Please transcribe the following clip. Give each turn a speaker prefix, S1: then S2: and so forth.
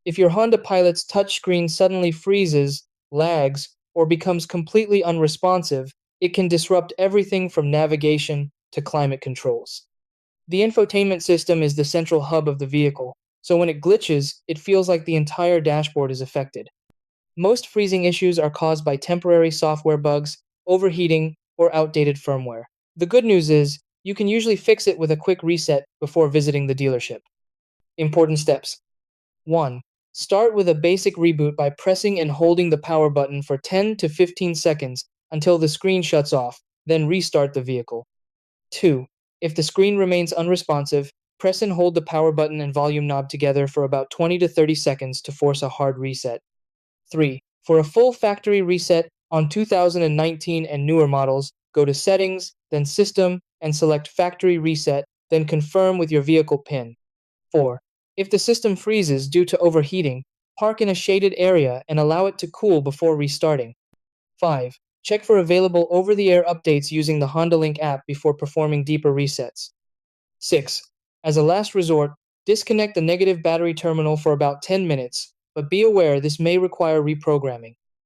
S1: If your Honda Pilot's touchscreen suddenly freezes, lags, or becomes completely unresponsive, it can disrupt everything from navigation to climate controls. The infotainment system is the central hub of the vehicle, so when it glitches, it feels like the entire dashboard is affected. Most freezing issues are caused by temporary software bugs, overheating, or outdated firmware. The good news is, you can usually fix it with a quick reset before visiting the dealership. Important steps. 1. Start with a basic reboot by pressing and holding the power button for 10 to 15 seconds until the screen shuts off, then restart the vehicle. 2. If the screen remains unresponsive, press and hold the power button and volume knob together for about 20 to 30 seconds to force a hard reset. 3. For a full factory reset on 2019 and newer models, go to Settings, then System, and select Factory Reset, then confirm with your vehicle PIN. 4. If the system freezes due to overheating, park in a shaded area and allow it to cool before restarting. 5. Check for available over-the-air updates using the Honda Link app before performing deeper resets. 6. As a last resort, disconnect the negative battery terminal for about 10 minutes, but be aware this may require reprogramming.